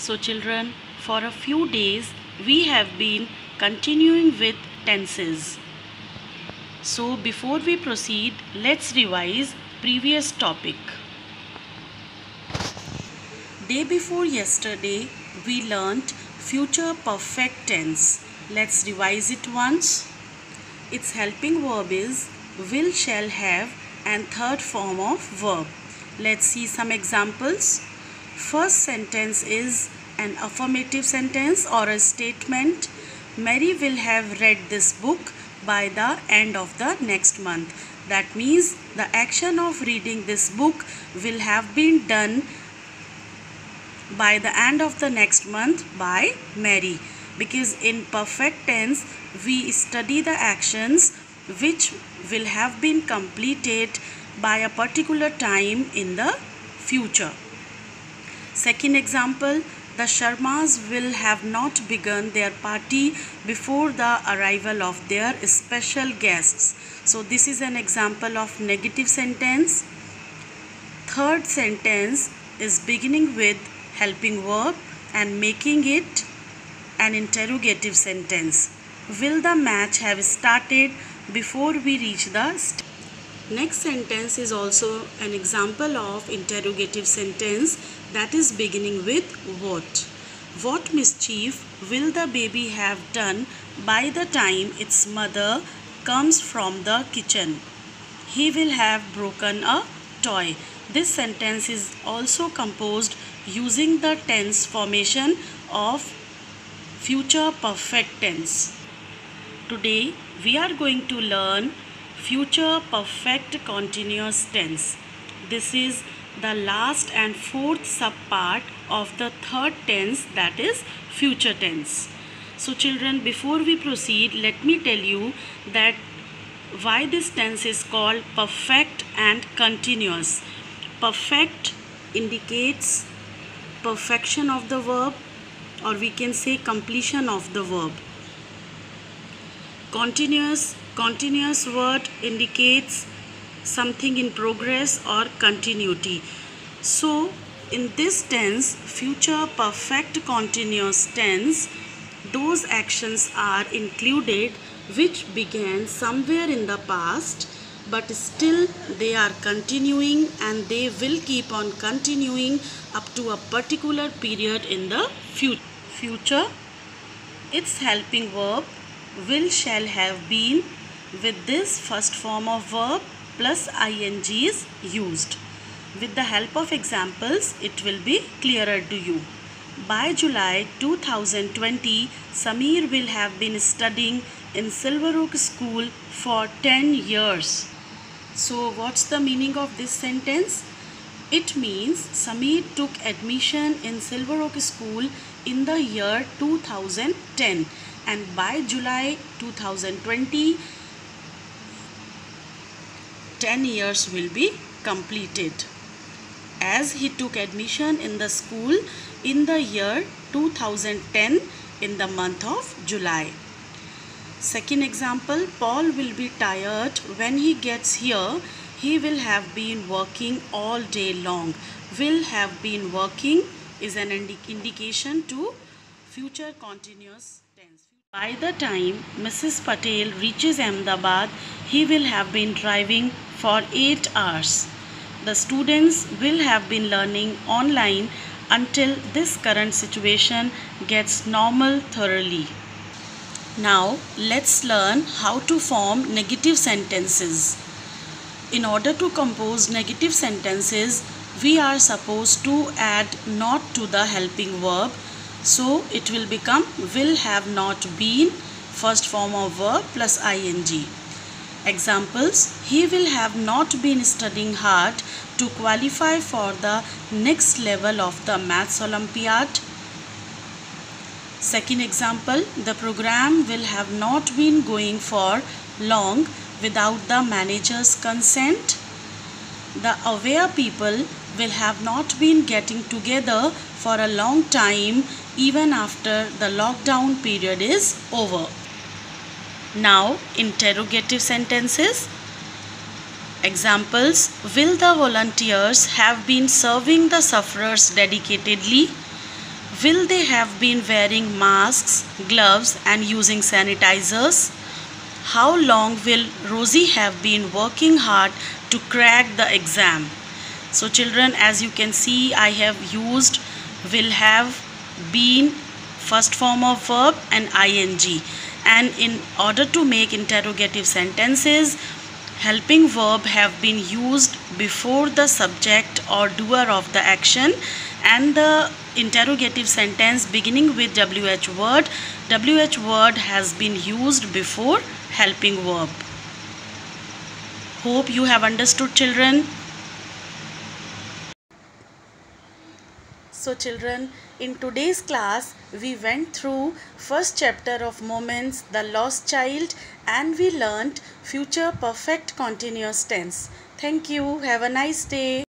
So children, for a few days we have been continuing with tenses. So before we proceed, let's revise previous topic. Day before yesterday we learnt future perfect tense. Let's revise it once. Its helping verb is will, shall, have and third form of verb. Let's see some examples. First sentence is an affirmative sentence or a statement. Mary will have read this book by the end of the next month. That means the action of reading this book will have been done by the end of the next month by Mary. Because in perfect tense we study the actions which will have been completed by a particular time in the future. Second example, the Sharmas will have not begun their party before the arrival of their special guests. So this is an example of negative sentence. Third sentence is beginning with helping verb and making it an interrogative sentence. Will the match have started before we reach the stage? Next sentence is also an example of interrogative sentence that is beginning with what. What mischief will the baby have done by the time its mother comes from the kitchen? He will have broken a toy. This sentence is also composed using the tense formation of future perfect tense. Today we are going to learn future perfect continuous tense. This is the last and fourth subpart of the third tense, that is future tense. So children, before we proceed, let me tell you that why this tense is called perfect and continuous. Perfect indicates perfection of the verb, or we can say completion of the verb. Continuous word indicates something in progress or continuity. So in this tense, future perfect continuous tense, those actions are included which began somewhere in the past, but still they are continuing and they will keep on continuing up to a particular period in the future. Its helping verb will, shall, have been with this first form of verb plus ing is used. With the help of examples, it will be clearer to you. By July 2020, Sameer will have been studying in Silver Oak School for 10 years. So what's the meaning of this sentence? It means Sameer took admission in Silver Oak School in the year 2010, and by July 2020, 10 years will be completed, as he took admission in the school in the year 2010 in the month of July. Second example, Paul will be tired when he gets here. He will have been working all day long. Will have been working is an indication to future continuous tense. By the time Mrs. Patel reaches Ahmedabad, he will have been driving for 8 hours. The students will have been learning online until this current situation gets normal thoroughly. Now let's learn how to form negative sentences. In order to compose negative sentences, we are supposed to add not to the helping verb. So it will become will have not been, first form of verb plus ing. Examples: he will have not been studying hard to qualify for the next level of the Maths Olympiad. Second example, the program will have not been going for long without the manager's consent. The aware people will have not been getting together for a long time even after the lockdown period is over. Now, interrogative sentences. Examples: will the volunteers have been serving the sufferers dedicatedly? Will they have been wearing masks, gloves and using sanitizers? How long will Rosie have been working hard to crack the exam? So children, as you can see, I have used will have been, first form of verb and ing. And in order to make interrogative sentences, helping verb have been used before the subject or doer of the action, and the interrogative sentence beginning with WH word has been used before helping verb. Hope you have understood, children. So children, in today's class we went through first chapter of Moments, the Lost Child, and we learnt future perfect continuous tense. Thank you. Have a nice day.